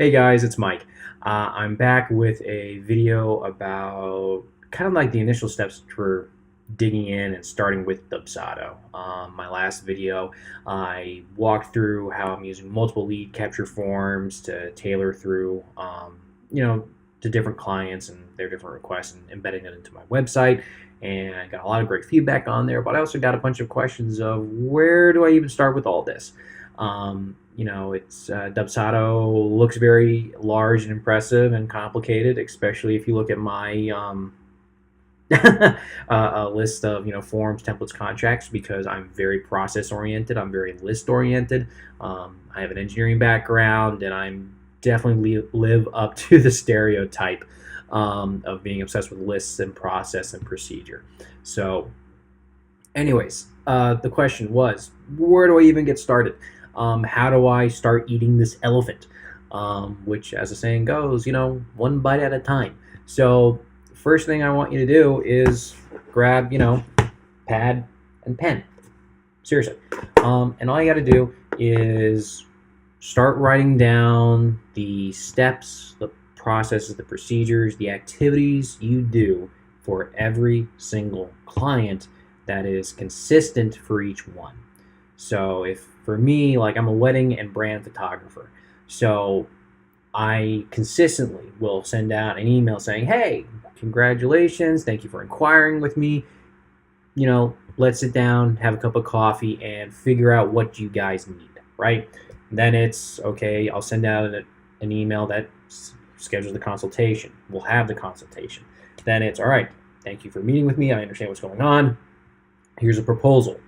Hey guys, it's Mike. I'm back with a video about kind of like the initial steps for digging in and starting with Dubsado. My last video, I walked through how I'm using multiple lead capture forms to tailor through, to different clients and their different requests and embedding it into my website. And I got a lot of great feedback on there, but I also got a bunch of questions of where do I even start with all this? It's Dubsado looks very large and impressive and complicated, especially if you look at my a list of forms, templates, contracts. Because I'm very process oriented, I'm very list oriented. I have an engineering background, and I'm definitely live up to the stereotype of being obsessed with lists and process and procedure. So, anyways, the question was, where do I even get started? How do I start eating this elephant? Which, as the saying goes, one bite at a time. So, first thing I want you to do is grab, pad and pen. Seriously. And all you got to do is start writing down the steps, the processes, the procedures, the activities you do for every single client that is consistent for each one. So if for me, like I'm a wedding and brand photographer, so I consistently will send out an email saying, hey, congratulations, thank you for inquiring with me. Let's sit down, have a cup of coffee, and figure out what you guys need, right? Then it's, okay, I'll send out an email that schedules the consultation. We'll have the consultation. Then it's, all right, thank you for meeting with me. I understand what's going on. Here's a proposal.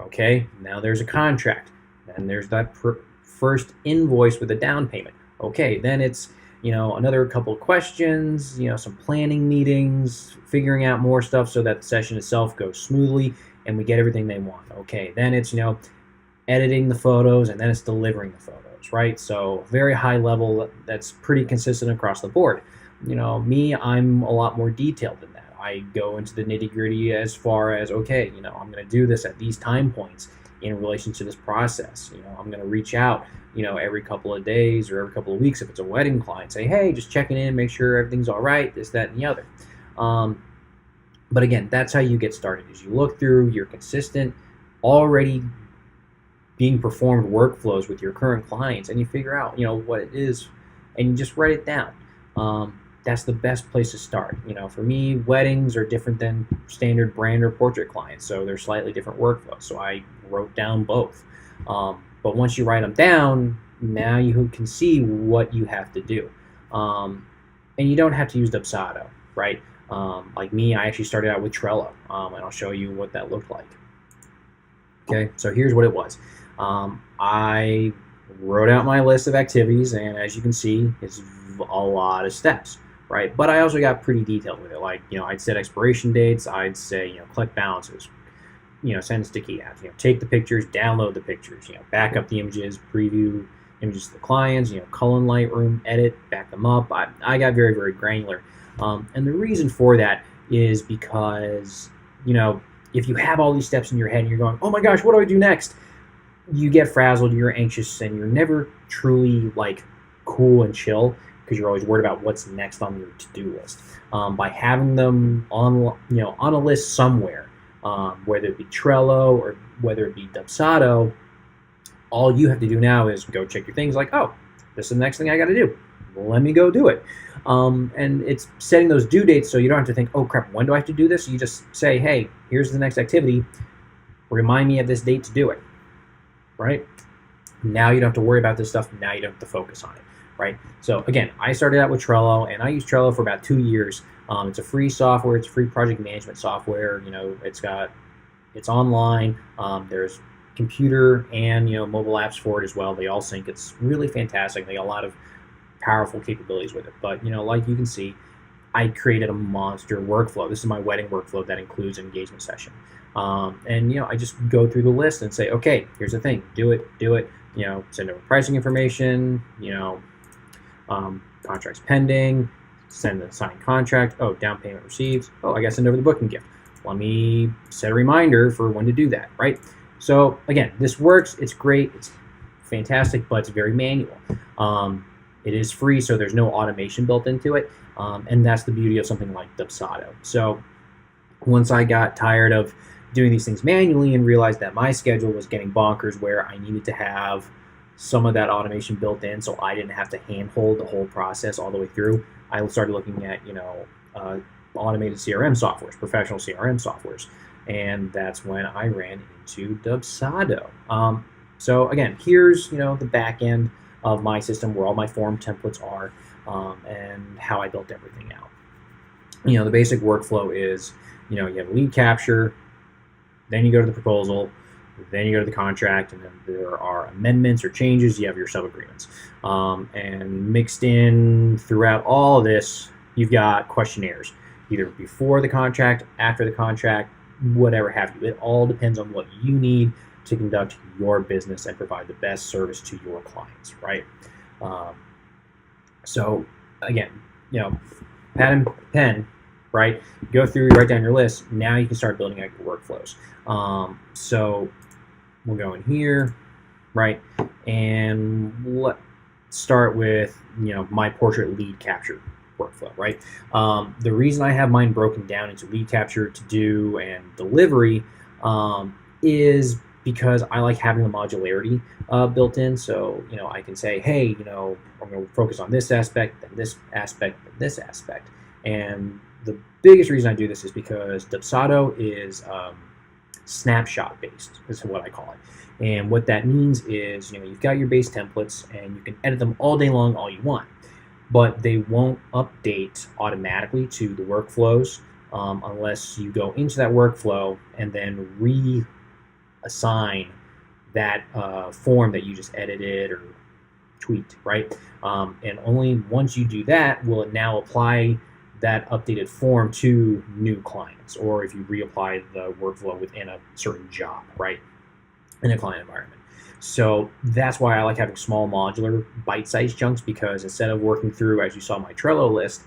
Okay, now there's a contract. Then there's that first invoice with a down payment. Okay, then it's, another couple of questions, some planning meetings, figuring out more stuff so that the session itself goes smoothly and we get everything they want. Okay, then it's, editing the photos, and then it's delivering the photos, right? So very high level, that's pretty consistent across the board. Me, I'm a lot more detailed than that. I go into the nitty gritty as far as, okay, I'm going to do this at these time points in relation to this process. I'm going to reach out, every couple of days or every couple of weeks if it's a wedding client, say, hey, just checking in, make sure everything's all right, this, that, and the other. But again, that's how you get started, is you look through your consistent, already being performed workflows with your current clients, and you figure out, what it is, and you just write it down. That's the best place to start. For me, weddings are different than standard brand or portrait clients, so they're slightly different workflows. So I wrote down both. But once you write them down, now you can see what you have to do. And you don't have to use Dubsado, right? Like me, I actually started out with Trello, and I'll show you what that looked like. Okay, so here's what it was. I wrote out my list of activities, and as you can see, it's a lot of steps, right? But I also got pretty detailed with it. Like, I'd set expiration dates. I'd say, collect balances, send sticky ads, take the pictures, download the pictures, back up the images, preview images to the clients, cull in Lightroom, edit, back them up. I got very, very granular. And the reason for that is because, if you have all these steps in your head and you're going, oh my gosh, what do I do next? You get frazzled, you're anxious, and you're never truly cool and chill, because you're always worried about what's next on your to-do list. By having them on a list somewhere, whether it be Trello or whether it be Dubsado, all you have to do now is go check your things like, oh, this is the next thing I got to do. Let me go do it. And it's setting those due dates so you don't have to think, oh crap, when do I have to do this? You just say, hey, here's the next activity. Remind me of this date to do it. Right? Now you don't have to worry about this stuff. Now you don't have to focus on it. Right? So again, I started out with Trello, and I used Trello for about 2 years. It's a free software. It's free project management software. It's online. There's computer and mobile apps for it as well. They all sync. It's really fantastic. They got a lot of powerful capabilities with it. But like you can see, I created a monster workflow. This is my wedding workflow that includes an engagement session. And I just go through the list and say, okay, here's the thing, do it, send over pricing information, contracts pending, send the signed contract, oh, down payment received, oh, I got to send over the booking gift. Let me set a reminder for when to do that, right? So again, this works, it's great, it's fantastic, but it's very manual. It is free, so there's no automation built into it, and that's the beauty of something like Dubsado. So once I got tired of doing these things manually and realized that my schedule was getting bonkers where I needed to have some of that automation built in so I didn't have to handhold the whole process all the way through, I started looking at, automated CRM softwares, professional CRM softwares. And that's when I ran into Dubsado. So again, here's, the back end of my system where all my form templates are, and how I built everything out. The basic workflow is, you have lead capture, then you go to the proposal, then you go to the contract, and then there are amendments or changes. You have your sub-agreements. And mixed in throughout all of this, you've got questionnaires, either before the contract, after the contract, whatever have you. It all depends on what you need to conduct your business and provide the best service to your clients, right? So again, pad and pen, right? Go through, write down your list. Now you can start building out your workflows. So we'll go in here, right? And let's start with, my portrait lead capture workflow, right? The reason I have mine broken down into lead capture, to do, and delivery is because I like having the modularity built in. So, I can say, hey, I'm going to focus on this aspect, then this aspect, then this aspect. And the biggest reason I do this is because Dubsado is snapshot based, is what I call it. And what that means is, you've got your base templates and you can edit them all day long, all you want, but they won't update automatically to the workflows unless you go into that workflow and then reassign that form that you just edited or tweaked, right? And only once you do that will it now apply that updated form to new clients, or if you reapply the workflow within a certain job, right, in a client environment. So that's why I like having small modular bite-sized chunks, because instead of working through, as you saw my Trello list,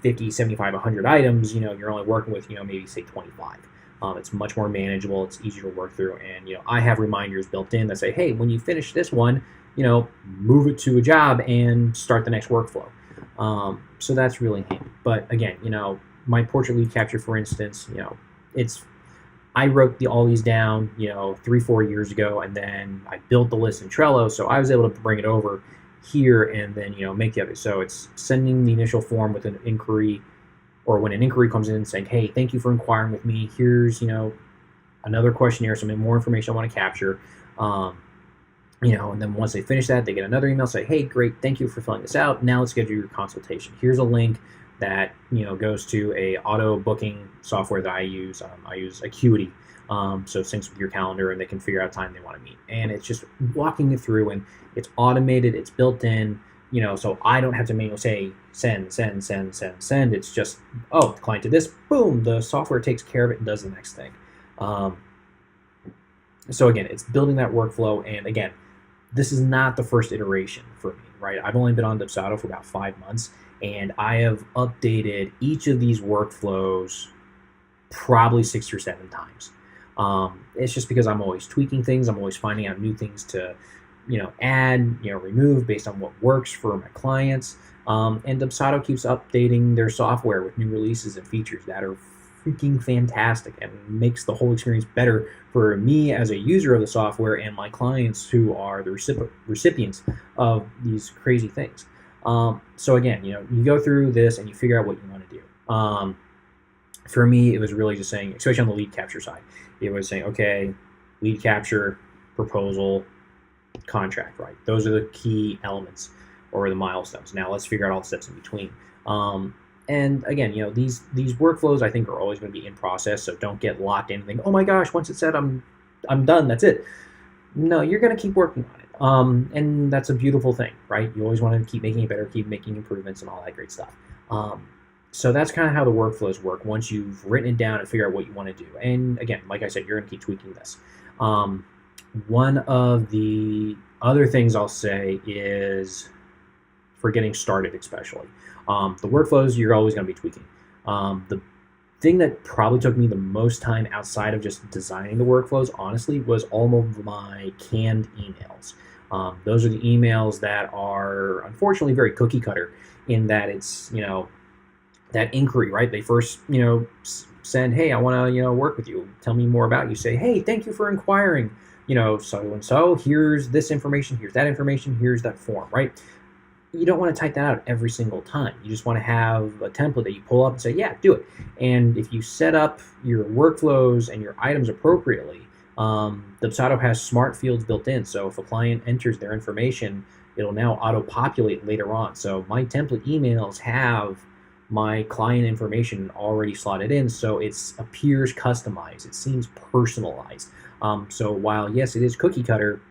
50, 75, 100 items, you're only working with, maybe say 25. It's much more manageable. It's easier to work through. And, I have reminders built in that say, hey, when you finish this one, move it to a job and start the next workflow. So that's really handy. But again, my portrait lead capture, for instance, I wrote all these down, 3-4 years ago, and then I built the list in Trello, so I was able to bring it over here and then, make the other. So it's sending the initial form with an inquiry, or when an inquiry comes in saying, hey, thank you for inquiring with me. Here's, another questionnaire, some more information I want to capture. And then once they finish that, they get another email, say, hey, great, thank you for filling this out. Now let's schedule your consultation. Here's a link that, goes to a auto booking software that I use. I use Acuity. So it syncs with your calendar and they can figure out time they want to meet. And it's just walking it through, and it's automated, it's built in, so I don't have to manually say send. It's just, oh, the client did this, boom, the software takes care of it and does the next thing. So again, it's building that workflow. And again, this is not the first iteration for me, right? I've only been on Dubsado for about 5 months, and I have updated each of these workflows probably 6 or 7 times. It's just because I'm always tweaking things. I'm always finding out new things to, add, remove based on what works for my clients. And Dubsado keeps updating their software with new releases and features that are freaking fantastic and makes the whole experience better for me as a user of the software and my clients who are the recipients of these crazy things. So again, you go through this and you figure out what you want to do. For me, it was really just saying, especially on the lead capture side, it was saying, okay, lead capture, proposal, contract, right? Those are the key elements or the milestones. Now let's figure out all the steps in between. And again, these workflows I think are always going to be in process, so don't get locked in and think, oh my gosh, once it's said, I'm done, that's it. No, you're going to keep working on it. And that's a beautiful thing, right? You always want to keep making it better, keep making improvements and all that great stuff. So that's kind of how the workflows work once you've written it down and figure out what you want to do. And again, like I said, you're going to keep tweaking this. One of the other things I'll say is for getting started, especially. The workflows, you're always going to be tweaking. The thing that probably took me the most time outside of just designing the workflows, honestly, was all of my canned emails. Those are the emails that are unfortunately very cookie cutter in that it's, that inquiry, right? They first, send, hey, I want to, work with you. Tell me more about you. Say, hey, thank you for inquiring. So and so. Here's this information. Here's that information. Here's that form, right? You don't want to type that out every single time. You just want to have a template that you pull up and say, yeah, do it. And if you set up your workflows and your items appropriately, Dubsado has smart fields built in. So if a client enters their information, it'll now auto-populate later on. So my template emails have my client information already slotted in, so it appears customized. It seems personalized. So while yes, it is cookie cutter,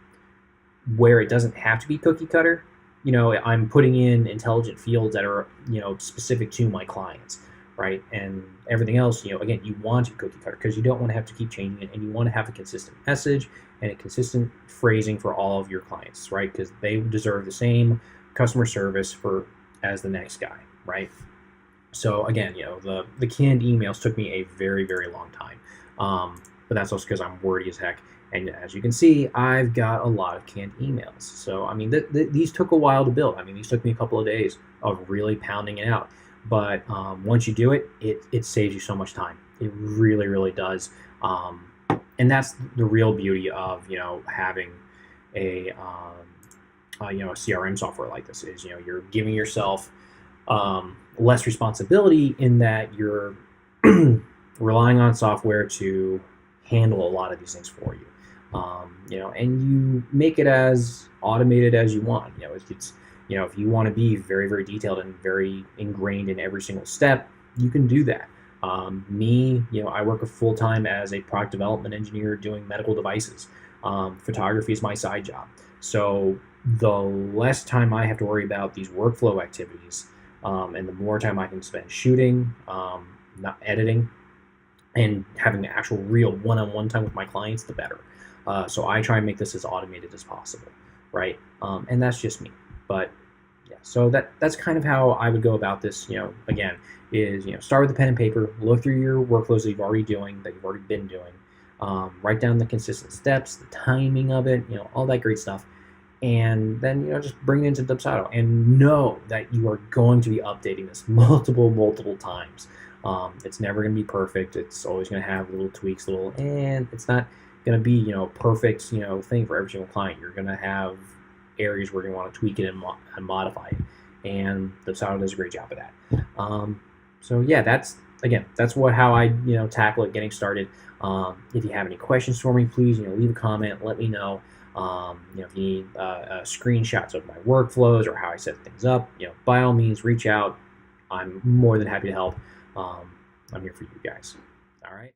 where it doesn't have to be cookie cutter, I'm putting in intelligent fields that are, specific to my clients, right? And everything else, again, you want to cookie cutter because you don't want to have to keep changing it, and you want to have a consistent message and a consistent phrasing for all of your clients, right? Because they deserve the same customer service as the next guy, right? So again, the canned emails took me a very, very long time. But that's also because I'm wordy as heck. And as you can see, I've got a lot of canned emails. So, I mean, these took a while to build. I mean, these took me a couple of days of really pounding it out. But once you do it, it saves you so much time. It really, really does. And that's the real beauty of, having a, a CRM software like this is, you're giving yourself less responsibility in that you're relying on software to handle a lot of these things for you. And you make it as automated as you want. If you want to be very, very detailed and very ingrained in every single step, you can do that. I work full time as a product development engineer doing medical devices. Photography is my side job. So the less time I have to worry about these workflow activities, and the more time I can spend shooting, not editing, and having the actual real one-on-one time with my clients, the better. So I try and make this as automated as possible, right? And that's just me. But yeah, so that's kind of how I would go about this. Again, is start with the pen and paper, look through your workflows that you've already been doing, write down the consistent steps, the timing of it, all that great stuff. And then just bring it into Dubsado and know that you are going to be updating this multiple times. It's never going to be perfect. It's always going to have little tweaks, and it's not going to be perfect thing for every single client. You're going to have areas where you want to tweak it and modify it, and Dubsado does a great job of that. So yeah, that's how I tackle it getting started. If you have any questions for me, please leave a comment. Let me know. If you need screenshots of my workflows or how I set things up, by all means, reach out. I'm more than happy to help. I'm here for you guys. All right.